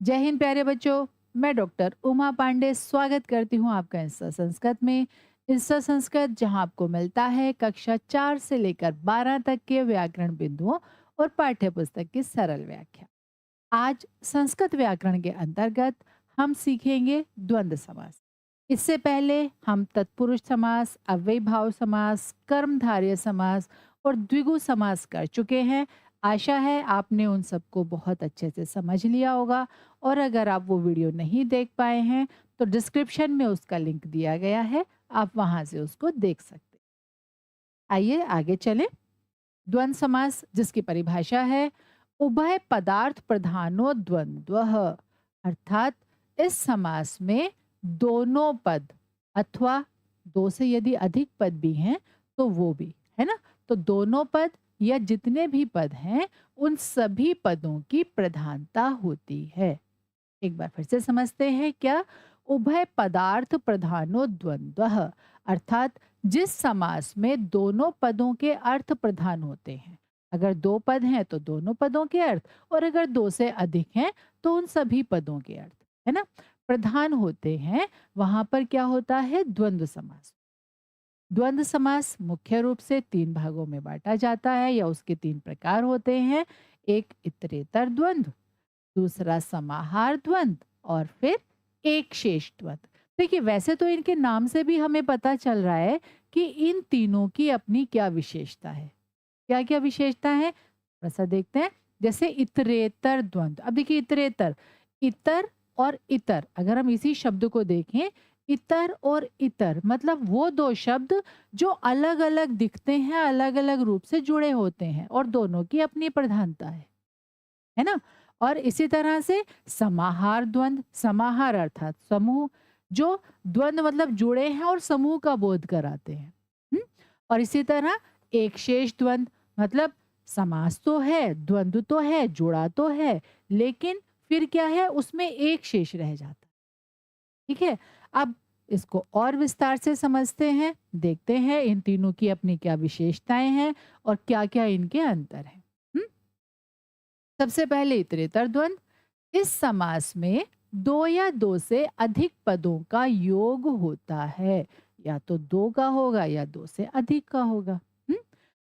जय हिंद प्यारे बच्चों। मैं डॉक्टर उमा पांडे स्वागत करती हूँ आपका इंस्टा संस्कृत में। इंस्टा संस्कृत जहाँ आपको मिलता है कक्षा 4 से लेकर 12 तक के व्याकरण बिंदुओं और पाठ्य पुस्तक की सरल व्याख्या। आज संस्कृत व्याकरण के अंतर्गत हम सीखेंगे द्वंद्व समास। इससे पहले हम तत्पुरुष समास, अव्ययीभाव समास, कर्मधारय समास और द्विगु समास कर चुके हैं। आशा है आपने उन सबको बहुत अच्छे से समझ लिया होगा, और अगर आप वो वीडियो नहीं देख पाए हैं तो डिस्क्रिप्शन में उसका लिंक दिया गया है, आप वहां से उसको देख सकते हैं। आइए आगे चलें। द्वंद्व समास जिसकी परिभाषा है उभय पदार्थ प्रधानो द्वंद्वः, अर्थात इस समास में दोनों पद अथवा दो से यदि अधिक पद भी हैं तो वो भी है ना। तो दोनों पद या जितने भी पद हैं उन सभी पदों की प्रधानता होती है। एक बार फिर से समझते हैं क्या। उभय पदार्थ प्रधानो द्वंद्वः, अर्थात जिस समास में दोनों पदों के अर्थ प्रधान होते हैं। अगर दो पद हैं तो दोनों पदों के अर्थ, और अगर दो से अधिक हैं तो उन सभी पदों के अर्थ है ना प्रधान होते हैं, वहां पर क्या होता है द्वंद्व समास। द्वंद्व समास मुख्य रूप से तीन भागों में बांटा जाता है या उसके तीन प्रकार होते हैं। एक इतरेतर द्वंद्व, दूसरा समाहार द्वंद्व और फिर एक शेष द्वंद्व। देखिए वैसे तो इनके नाम से भी हमें पता चल रहा है कि इन तीनों की अपनी क्या विशेषता है। क्या क्या विशेषता है ऐसा देखते हैं। जैसे इतरेतर द्वंद्व, अब देखिए इतरेतर, इतर और इतर, अगर हम इसी शब्द को देखें, इतर और इतर मतलब वो दो शब्द जो अलग अलग दिखते हैं, अलग अलग रूप से जुड़े होते हैं और दोनों की अपनी प्रधानता है ना। और इसी तरह से समाहार द्वंद्व, समाहार अर्थात समूह, जो द्वंद्व मतलब जुड़े हैं और समूह का बोध कराते हैं। हुँ? और इसी तरह एक शेष द्वंद्व मतलब समास तो है, द्वंद्व तो है, जुड़ा तो है, लेकिन फिर क्या है उसमें एक शेष रह जाता है। ठीक है। अब इसको और विस्तार से समझते हैं, देखते हैं इन तीनों की अपनी क्या विशेषताएं हैं और क्या क्या इनके अंतर हैं। हुँ? सबसे पहले इतरेतर द्वंद्व, इस समास में दो या दो से अधिक पदों का योग होता है, या तो दो का होगा या दो से अधिक का होगा। हम्म?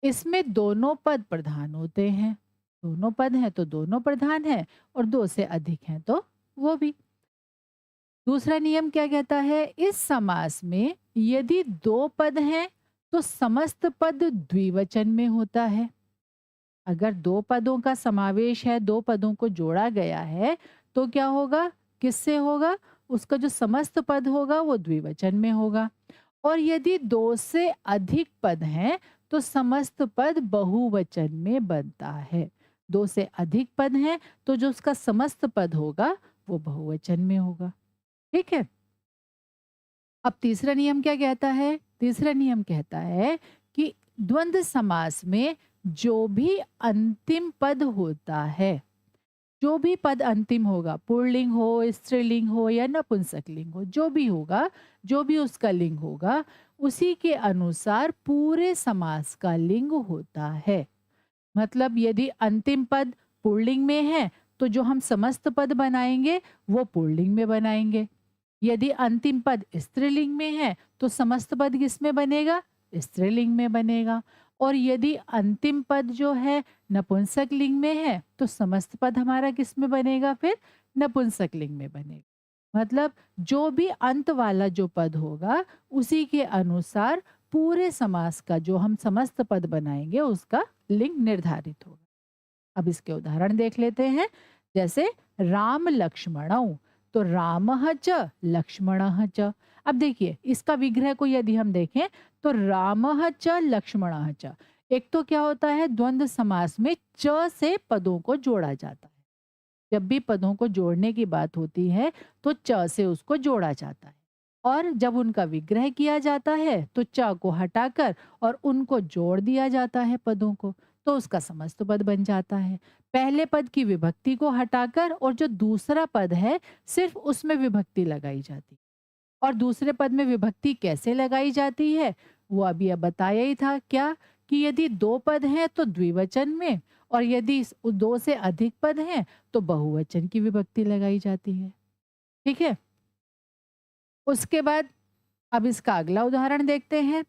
इसमें दोनों पद प्रधान होते हैं, दोनों पद हैं तो दोनों प्रधान हैं, और दो से अधिक हैं तो वो भी। दूसरा नियम क्या कहता है, इस समास में यदि दो पद हैं तो समस्त पद द्विवचन में होता है। अगर दो पदों का समावेश है, दो पदों को जोड़ा गया है, तो क्या होगा, किससे होगा, उसका जो समस्त पद होगा वो द्विवचन में होगा। और यदि दो से अधिक पद हैं तो समस्त पद बहुवचन में बनता है। दो से अधिक पद हैं तो जो उसका समस्त पद होगा वो बहुवचन में होगा। ठीक है। अब तीसरा नियम क्या कहता है, तीसरा नियम कहता है कि द्वंद्व समास में जो भी अंतिम पद होता है, जो भी पद अंतिम होगा, पुल्लिंग हो, स्त्रीलिंग हो या नपुंसकलिंग हो, जो भी होगा, जो भी उसका लिंग होगा, उसी के अनुसार पूरे समास का लिंग होता है। मतलब यदि अंतिम पद पुल्लिंग में है तो जो हम समस्त पद बनाएंगे वो पुल्लिंग में बनाएंगे। यदि अंतिम पद स्त्रीलिंग में है तो समस्त पद किसमें बनेगा, स्त्रीलिंग में बनेगा। और यदि अंतिम पद जो है नपुंसक लिंग में है तो समस्त पद हमारा किस में बनेगा, फिर नपुंसक लिंग में बनेगा। मतलब जो भी अंत वाला जो पद होगा उसी के अनुसार पूरे समास का जो हम समस्त पद बनाएंगे उसका लिंग निर्धारित होगा। अब इसके उदाहरण देख लेते हैं। जैसे राम लक्ष्मणौ, तो रामः च लक्ष्मणः च। अब देखिए इसका विग्रह को यदि हम देखें तो रामः च लक्ष्मणः च, एक तो क्या होता है द्वंद्व समास में च से पदों को जोड़ा जाता है। जब भी पदों को जोड़ने की बात होती है तो च से उसको जोड़ा जाता है, और जब उनका विग्रह किया जाता है तो च को हटाकर और उनको जोड़ दिया जाता है पदों को, तो उसका समस्त पद बन जाता है। पहले पद की विभक्ति को हटाकर और जो दूसरा पद है सिर्फ उसमें विभक्ति लगाई जाती। और दूसरे पद में विभक्ति कैसे लगाई जाती है वो अभी अब बताया ही था क्या, कि यदि दो पद हैं तो द्विवचन में, और यदि दो से अधिक पद हैं तो बहुवचन की विभक्ति लगाई जाती है। ठीक है। उसके बाद अब इसका अगला उदाहरण देखते हैं।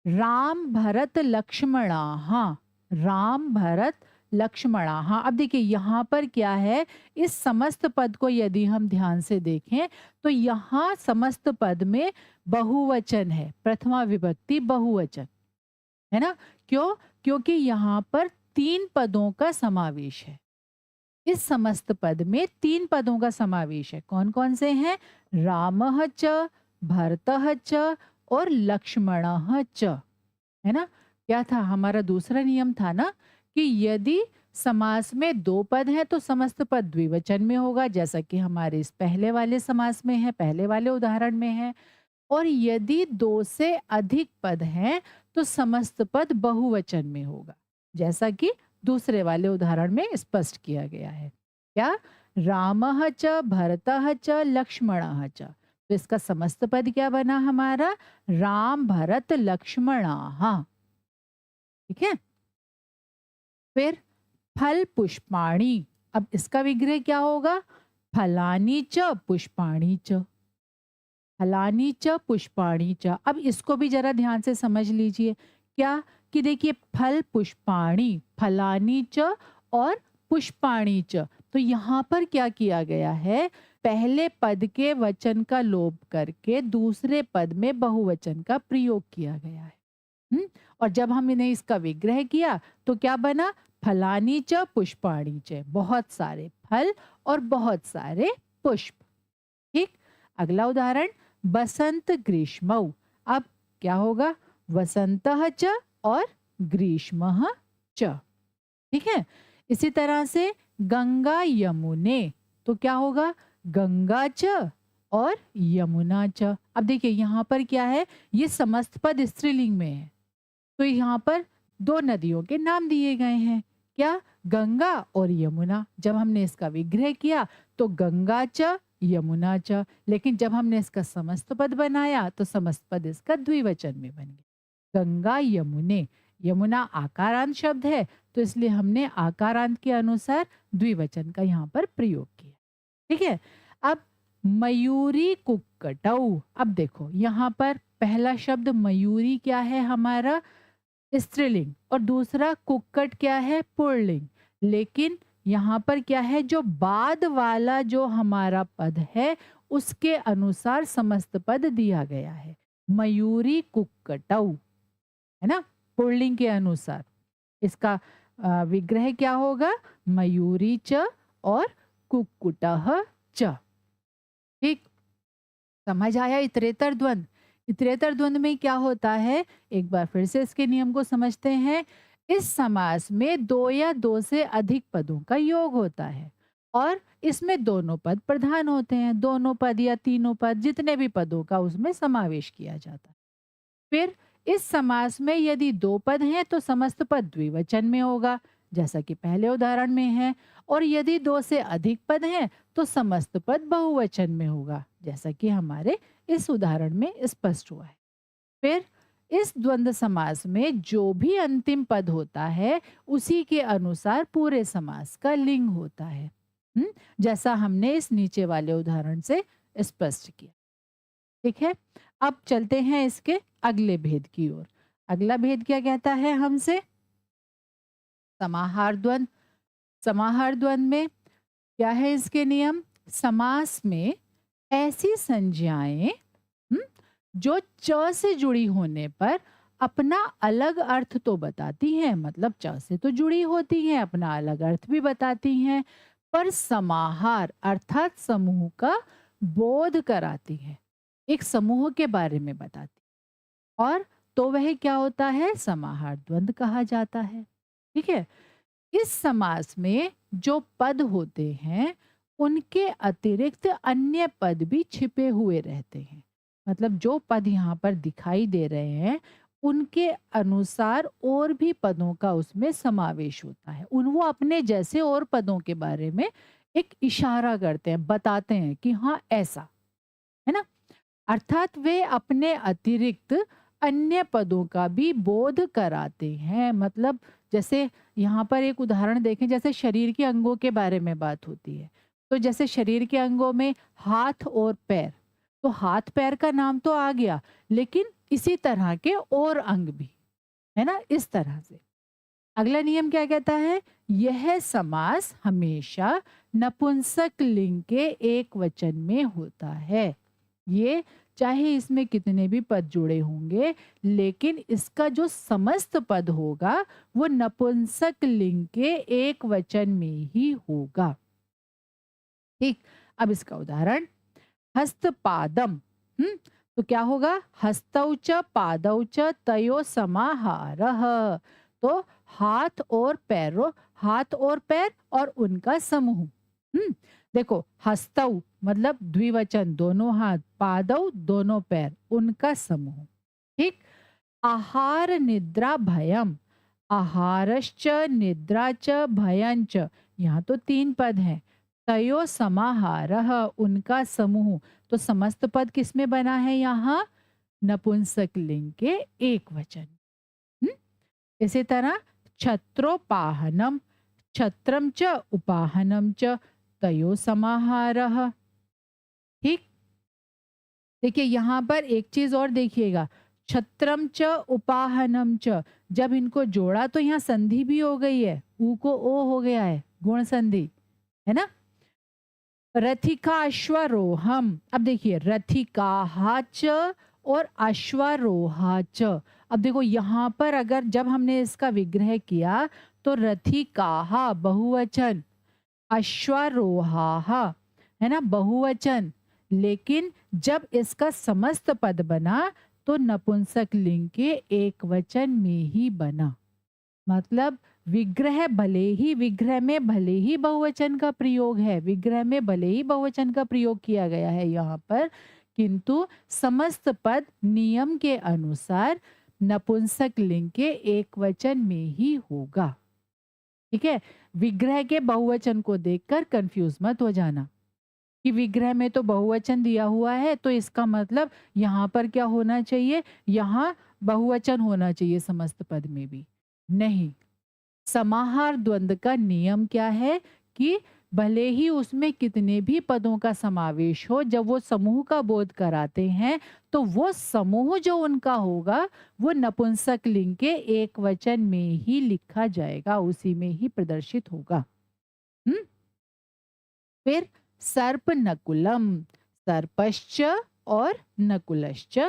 राम भरत लक्ष्मणा। हाँ, राम भरत लक्ष्मणा। हाँ, अब देखिए यहाँ पर क्या है, इस समस्त पद को यदि हम ध्यान से देखें तो यहाँ समस्त पद में बहुवचन है, प्रथमा विभक्ति बहुवचन, है ना? क्यों? क्योंकि यहाँ पर तीन पदों का समावेश है। इस समस्त पद में तीन पदों का समावेश है। कौन कौन से हैं? रामः च, भरतः च और लक्ष्मणः च। है ना? क्या था हमारा दूसरा नियम था ना कि यदि समास में दो पद हैं तो समस्त पद द्विवचन में होगा, जैसा कि हमारे इस पहले वाले समास में है, पहले वाले उदाहरण में है। और यदि दो से अधिक पद हैं तो समस्त पद बहुवचन में होगा, जैसा कि दूसरे वाले उदाहरण में स्पष्ट किया गया है। क्या? रामः च, भरतः च, लक्ष्मणः च। तो इसका समस्त पद क्या बना हमारा? राम भरत लक्ष्मणाः। ठीक है। फिर फल पुष्पाणि। अब इसका विग्रह क्या होगा? फलानि च पुष्पाणि च। फलानि च पुष्पाणि च। अब इसको भी जरा ध्यान से समझ लीजिए। क्या? कि देखिए फल पुष्पाणि, फलानि च और पुष्पाणि च। तो यहाँ पर क्या किया गया है? पहले पद के वचन का लोप करके दूसरे पद में बहुवचन का प्रयोग किया गया है। और जब हमने इसका विग्रह किया तो क्या बना? फलानि च पुष्पाणि च। बहुत सारे फल और बहुत सारे पुष्प। ठीक। अगला उदाहरण, बसंत ग्रीष्मौ। अब क्या होगा? वसंतः च और ग्रीष्मः च। ठीक है। इसी तरह से गंगा यमुने। तो क्या होगा? गंगा च और यमुना च। अब देखिए यहाँ पर क्या है, ये समस्त पद स्त्रीलिंग में है, तो यहाँ पर दो नदियों के नाम दिए गए हैं। क्या? गंगा और यमुना। जब हमने इसका विग्रह किया तो गंगा च यमुना च, लेकिन जब हमने इसका समस्त पद बनाया तो समस्त पद इसका द्विवचन में बन गया, गंगा यमुने। यमुना आकारांत शब्द है तो इसलिए हमने आकारांत के अनुसार द्विवचन का यहाँ पर प्रयोग किया। ठीक है। अब मयूरी कुक्कटौ। अब देखो यहाँ पर पहला शब्द मयूरी क्या है हमारा? स्त्रीलिंग, और दूसरा कुक्कट क्या है? पुल्लिंग। लेकिन यहाँ पर क्या है, जो बाद वाला जो हमारा पद है उसके अनुसार समस्त पद दिया गया है। मयूरी कुक्कटौ, है ना? पुल्लिंग के अनुसार इसका विग्रह क्या होगा? मयूरी च और कुक्कुटः च। ठीक। समझ आया इतरेतर द्वंद? इतरेतर द्वंद में क्या होता है, एक बार फिर से इसके नियम को समझते हैं। इस समास में दो या दो से अधिक पदों का योग होता है और इसमें दोनों पद प्रधान होते हैं। दोनों पद या तीनों पद, जितने भी पदों का उसमें समावेश किया जाता है। फिर इस समास में यदि दो पद हैं तो समस्त पद द्विवचन में होगा, जैसा कि पहले उदाहरण में है। और यदि दो से अधिक पद हैं तो समस्त पद बहुवचन में होगा, जैसा कि हमारे इस उदाहरण में स्पष्ट हुआ है। फिर इस द्वंद्व समास में जो भी अंतिम पद होता है उसी के अनुसार पूरे समास का लिंग होता है। जैसा हमने इस नीचे वाले उदाहरण से स्पष्ट किया। ठीक है। अब चलते हैं इसके अगले भेद की ओर। अगला भेद क्या कहता है हमसे? समाहार द्वंद। समाहार द्वंद में क्या है इसके नियम? समास में ऐसी संज्ञाएं जो च से जुड़ी होने पर अपना अलग अर्थ तो बताती हैं, मतलब च से तो जुड़ी होती हैं, अपना अलग अर्थ भी बताती हैं, पर समाहार अर्थात समूह का बोध कराती हैं, एक समूह के बारे में बताती, और तो वह क्या होता है? समाहार द्वंद कहा जाता है। ठीक है। इस समास में जो पद होते हैं उनके अतिरिक्त अन्य पद भी छिपे हुए रहते हैं, मतलब जो पद यहाँ पर दिखाई दे रहे हैं उनके अनुसार और भी पदों का उसमें समावेश होता है। उन वो अपने जैसे और पदों के बारे में एक इशारा करते हैं, बताते हैं कि हाँ ऐसा है ना, अर्थात वे अपने अतिरिक्त अन्य पदों का भी बोध कराते हैं। मतलब जैसे यहाँ पर एक उदाहरण देखें, जैसे शरीर के अंगों के बारे में बात होती है, तो जैसे शरीर के अंगों में हाथ और पैर, तो हाथ पैर का नाम तो आ गया, लेकिन इसी तरह के और अंग भी, है ना, इस तरह से। अगला नियम क्या कहता है? यह समास हमेशा नपुंसक लिंग के एक वचन में होता है। ये चाहे इसमें कितने भी पद जुड़े होंगे, लेकिन इसका जो समस्त पद होगा वो नपुंसक लिंग के एक वचन में ही होगा। ठीक, अब इसका उदाहरण, हस्तपादम। तो क्या होगा? हस्तौ च पादौ च तयो समाहारः। तो हाथ और पैरों, हाथ और पैर और उनका समूह। देखो, हस्तौ मतलब द्विवचन, दोनों हाथ, पादौ दोनों पैर, उनका समूह। ठीक। आहार निद्रा भयम, आहारश्च निद्रा च भयंच, यहाँ तो 3 पद हैं। तयो समाहारः, उनका समूह, तो समस्त पद किसमें बना है? यहाँ नपुंसक लिंग के एक वचन। हम्म? इसी तरह छत्रोपाहनम, छत्रम च उपाहनम च तयो समाहारः। ठीक। देखिए यहाँ पर एक चीज और देखिएगा, छत्रम च उपाहनम च, जब इनको जोड़ा तो यहाँ संधि भी हो गई है, ऊ को ओ हो गया है, गुण संधि, है ना। रथिका अश्वारोहम, अब देखिए रथिका हाच और अश्वारोहाच। अब देखो यहाँ पर अगर जब हमने इसका विग्रह किया तो रथिका बहुवचन, अश्वारोहा है ना बहुवचन, लेकिन जब इसका समस्त पद बना तो नपुंसक लिंग के एक वचन में ही बना। मतलब विग्रह भले ही, विग्रह में भले ही बहुवचन का प्रयोग है, विग्रह में भले ही बहुवचन का प्रयोग किया गया है यहाँ पर, किंतु समस्त पद नियम के अनुसार नपुंसक लिंग के एक वचन में ही होगा। ठीक है, विग्रह के बहुवचन को देखकर कंफ्यूज मत हो जाना कि विग्रह में तो बहुवचन दिया हुआ है तो इसका मतलब यहाँ पर क्या होना चाहिए, यहाँ बहुवचन होना चाहिए समस्त पद में भी। नहीं, समाहार द्वंद्व का नियम क्या है कि भले ही उसमें कितने भी पदों का समावेश हो, जब वो समूह का बोध कराते हैं तो वो समूह जो उनका होगा वो नपुंसक लिंग के एक वचन में ही लिखा जाएगा, उसी में ही प्रदर्शित होगा। हम्म फिर सर्प नकुलम, सर्पश्च और नकुलश्च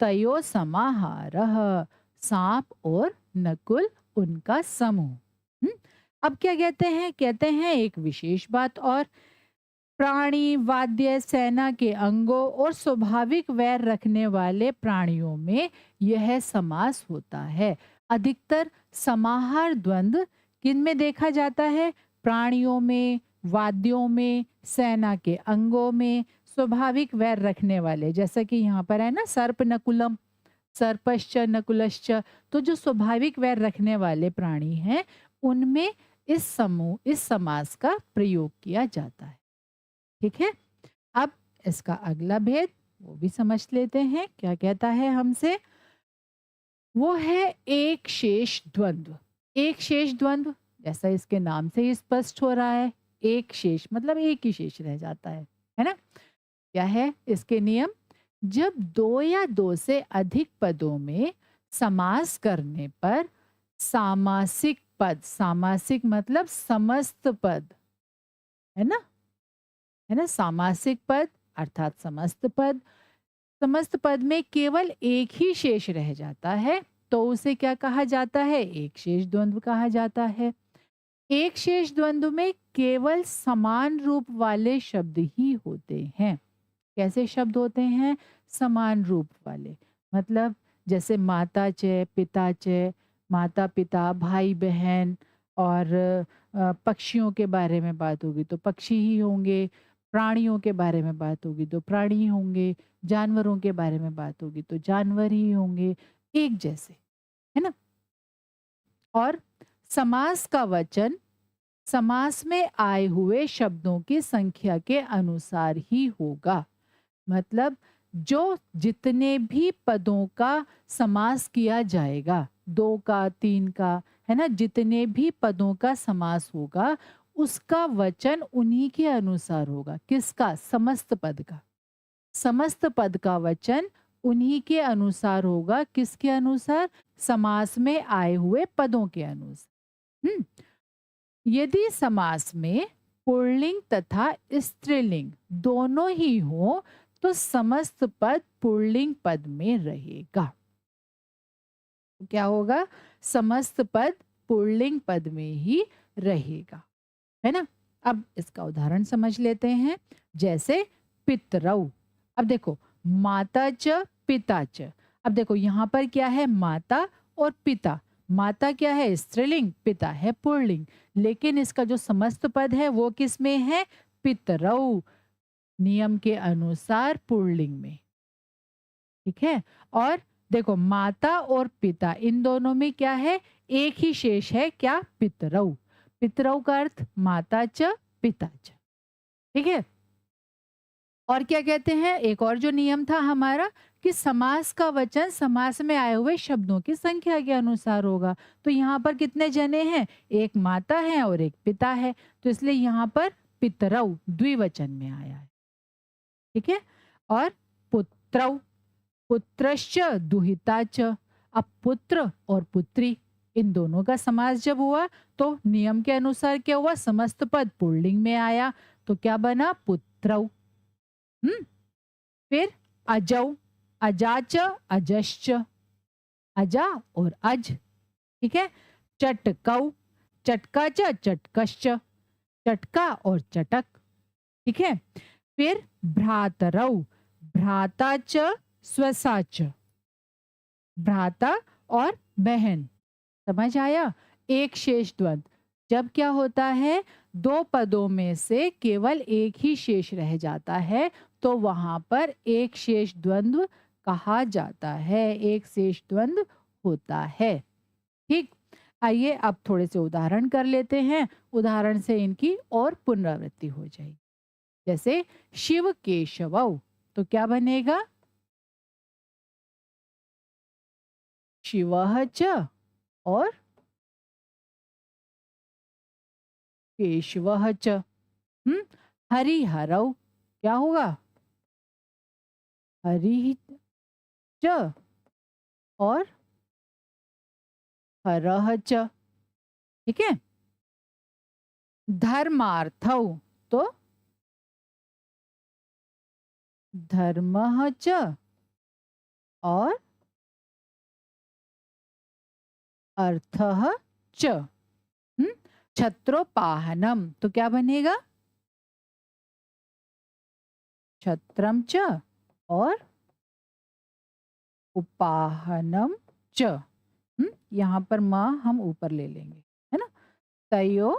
तयो समाहारः, सांप और नकुल उनका समूह। अब क्या कहते हैं? कहते हैं एक विशेष बात और, प्राणी, वाद्य, सेना के अंगों और स्वाभाविक वैर रखने वाले प्राणियों में यह समास होता है। अधिकतर समाहार द्वंद्व किन में देखा जाता है? प्राणियों में, वाद्यों में, सेना के अंगों में, स्वाभाविक वैर रखने वाले, जैसा कि यहाँ पर है ना, सर्प नकुलम, सर्पश्च नकुलश्च, तो जो स्वाभाविक वैर रखने वाले प्राणी हैं उनमें इस समास का प्रयोग किया जाता है। ठीक है, अब इसका अगला भेद वो भी समझ लेते हैं। क्या कहता है हमसे? वो है एक शेष द्वंद्व। एक शेष द्वंद्व जैसा इसके नाम से ही स्पष्ट हो रहा है, एक शेष मतलब एक ही शेष रह जाता है ना। क्या है इसके नियम? जब दो या दो से अधिक पदों में समास करने पर सामासिक पद, सामासिक मतलब समस्त पद, है ना, सामासिक पद अर्थात समस्त पद, समस्त पद में केवल एक ही शेष रह जाता है तो उसे क्या कहा जाता है? एक शेष द्वंद्व कहा जाता है। एक शेष द्वंद्व में केवल समान रूप वाले शब्द ही होते हैं। कैसे शब्द होते हैं? समान रूप वाले, मतलब जैसे माता च, पिता च, माता पिता, भाई बहन, और पक्षियों के बारे में बात होगी तो पक्षी ही होंगे, प्राणियों के बारे में बात होगी तो प्राणी ही होंगे, जानवरों के बारे में बात होगी तो जानवर ही होंगे, एक जैसे, है ना। और समास का वचन समास में आए हुए शब्दों की संख्या के अनुसार ही होगा। मतलब जो जितने भी पदों का समास किया जाएगा, 2 का, 3 का, है ना, जितने भी पदों का समास होगा उसका वचन उन्हीं के अनुसार होगा। किसका? समस्त पद का। समस्त पद का वचन उन्हीं के अनुसार होगा। किसके अनुसार? समास में आए हुए पदों के अनुसार। यदि समास में पुल्लिंग तथा स्त्रीलिंग दोनों ही हो तो समस्त पद पुल्लिंग पद में रहेगा। क्या होगा? समस्त पद पुल्लिंग पद में ही रहेगा, है ना। अब इसका उदाहरण समझ लेते हैं। जैसे पितरौ। अब देखो, माता च पिता च। अब देखो यहाँ पर क्या है? माता और पिता। माता क्या है? स्त्रीलिंग, पिता है पुल्लिंग। लेकिन इसका जो समस्त पद है वो किस में है? पितरौ, नियम के अनुसार पुल्लिंग में। ठीक है। और देखो, माता और पिता इन दोनों में क्या है? एक ही शेष है। क्या? पितरौ। पितरौ का अर्थ माता च पिता च। ठीक है। और क्या कहते हैं? एक और जो नियम था हमारा कि समास का वचन समास में आए हुए शब्दों की संख्या के अनुसार होगा। तो यहाँ पर कितने जने हैं? एक माता है और एक पिता है, तो इसलिए यहाँ पर पितरौ द्विवचन में आया है। ठीक है। और पुत्रौ, पुत्रश्च दुहिता च। अब पुत्र और पुत्री इन दोनों का समास जब हुआ तो नियम के अनुसार क्या हुआ? समस्त पद पुल्लिंग में आया, तो क्या बना? पुत्रौ। हम्म फिर अजौ, अजाच, अजश्च, अजा और अज। ठीक है। चटकौ, चटका च चटकश्च, चटका और चटक। ठीक है। फिर भ्रातरौ, भ्राता च स्वसा च, भ्राता और बहन। समझ आया? एक शेष द्वंद। जब क्या होता है? दो पदों में से केवल एक ही शेष रह जाता है तो वहां पर एक शेष द्वंद्व कहा जाता है। एक शेष द्वंद्व होता है। ठीक। आइए अब थोड़े से उदाहरण कर लेते हैं। उदाहरण से इनकी और पुनरावृत्ति हो जाएगी। जैसे शिव केशवौ, तो क्या बनेगा? शिवः च और केशवः च। हरिहरौ, क्या होगा? हरि च और हरः च। ठीक है। धर्मार्थौ, तो धर्मः च और अर्थः च। छत्रोपाहनम, तो क्या बनेगा? छत्रम च और उपाहनम च। यहाँ पर म हम ऊपर ले लेंगे, है ना। तयो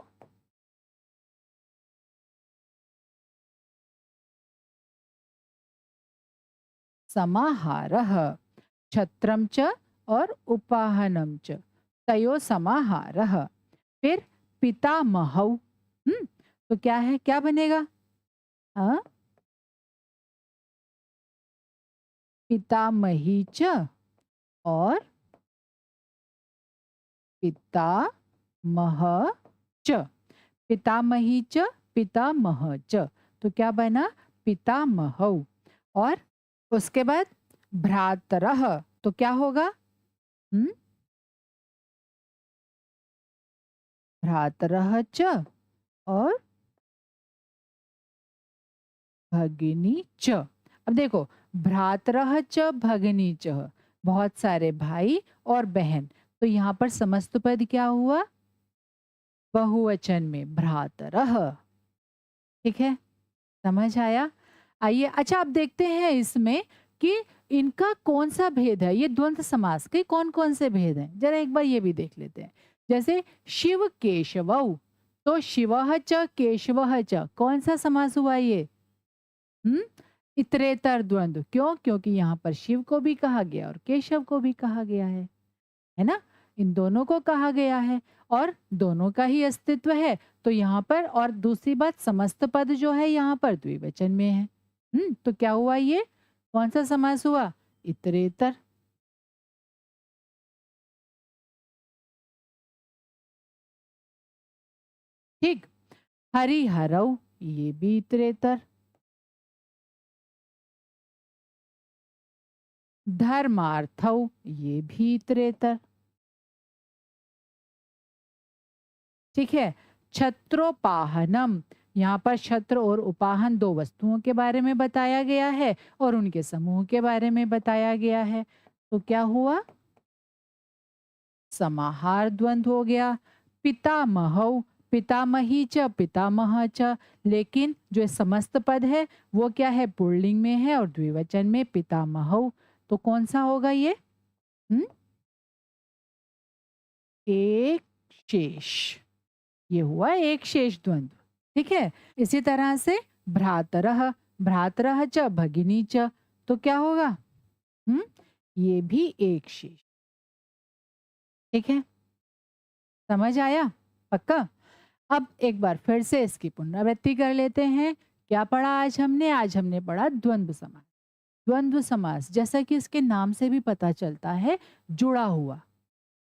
समाहारः, छत्रम च और उपाहनम च, तयो समाहारः। फिर पितामहौ। तो क्या है? क्या बनेगा? हाँ, पितामही च और पितामह च। पितामही च, पितामह च, तो क्या बना? पितामहौ। और उसके बाद भ्रातरः, तो क्या होगा? हम्म भ्रातरः च और भगिनी च। अब देखो, भ्रातरः च भगिनी च, बहुत सारे भाई और बहन। तो यहाँ पर समस्त पद क्या हुआ? बहुवचन में भ्रातरः। ठीक है। समझ आया? आइए, अच्छा आप देखते हैं इसमें कि इनका कौन सा भेद है। ये द्वंद्व समास के कौन कौन से भेद हैं, जरा एक बार ये भी देख लेते हैं। जैसे शिव केशवौ, तो शिवः च केशवः च, कौन सा समास हुआ ये? हम्म इतरेतर द्वंद्व। क्यों? क्योंकि यहाँ पर शिव को भी कहा गया और केशव को भी कहा गया है ना। इन दोनों को कहा गया है और दोनों का ही अस्तित्व है। तो यहाँ पर और दूसरी बात, समस्त पद जो है यहाँ पर द्विवचन में है। तो क्या हुआ? ये कौन सा समास हुआ? इतरेतर। ठीक। हरिहरऊ, ये भी इतरेतर। धर्मार्थऊ, ये भी इतरेतर। ठीक है। छत्रोपाहनम, यहाँ पर छत्र और उपाहन दो वस्तुओं के बारे में बताया गया है और उनके समूह के बारे में बताया गया है। तो क्या हुआ? समाहार द्वंद्व हो गया। पितामहौ, पितामही च पितामह च, लेकिन जो समस्त पद है वो क्या है? पुल्लिंग में है और द्विवचन में पितामहौ। तो कौन सा होगा ये? हम्म एक शेष। ये हुआ एक शेष द्वंद्व। ठीक है। इसी तरह से भ्रातरः, भ्रातरः च भगिनी च, तो क्या होगा? हम्म ये भी एक शेष। ठीक है, समझ आया? पक्का? अब एक बार फिर से इसकी पुनरावृत्ति कर लेते हैं। क्या पढ़ा आज हमने? आज हमने पढ़ा द्वंद्व समास। द्वंद्व समास जैसा कि इसके नाम से भी पता चलता है, जुड़ा हुआ,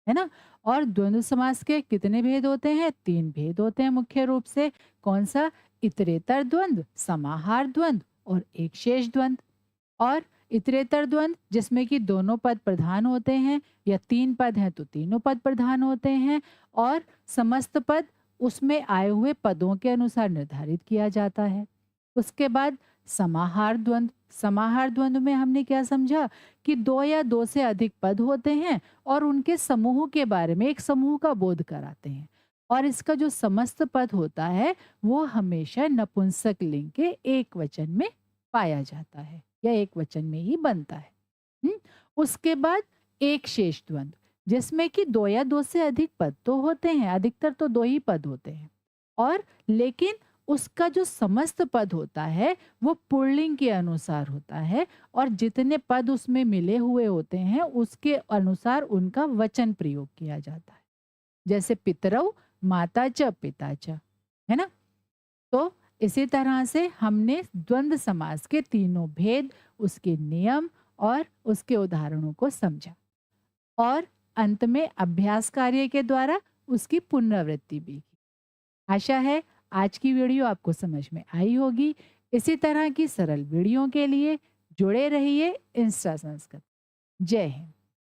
है ना? और द्वंद्व समास के कितने भेद होते हैं? 3 भेद होते हैं मुख्य रूप से। कौन सा? इतरेतर द्वंद्व, समाहार द्वंद्व और एक शेष द्वंद्व। और इतरेतर द्वंद्व जिसमें कि दोनों पद प्रधान होते हैं, या 3 पद हैं तो तीनों पद प्रधान होते हैं, और समस्त पद उसमें आए हुए पदों के अनुसार निर्धारित किया जाता है। उसके बाद समाहार द्वंद्व। समाहार द्वंद्व में हमने क्या समझा कि 2 या 2 से अधिक पद होते हैं और उनके समूह के बारे में, एक समूह का बोध कराते हैं। और इसका जो समस्त पद होता है वो हमेशा नपुंसक लिंग के एक वचन में पाया जाता है, या एक वचन में ही बनता है। उसके बाद एक शेष द्वंद्व जिसमें कि 2 या 2 से अधिक पद तो होते हैं, अधिकतर तो 2 ही पद होते हैं, और लेकिन उसका जो समस्त पद होता है वो पुल्लिंग के अनुसार होता है, और जितने पद उसमें मिले हुए होते हैं उसके अनुसार उनका वचन प्रयोग किया जाता है। जैसे पितरौ, माता च, पिता च, है ना? तो इसी तरह से हमने द्वंद्व समास के तीनों भेद, उसके नियम और उसके उदाहरणों को समझा, और अंत में अभ्यास कार्य के द्वारा उसकी पुनरावृत्ति भी की। आशा है आज की वीडियो आपको समझ में आई होगी। इसी तरह की सरल वीडियो के लिए जुड़े रहिए इंस्टा संस्कृत। जय हिंद।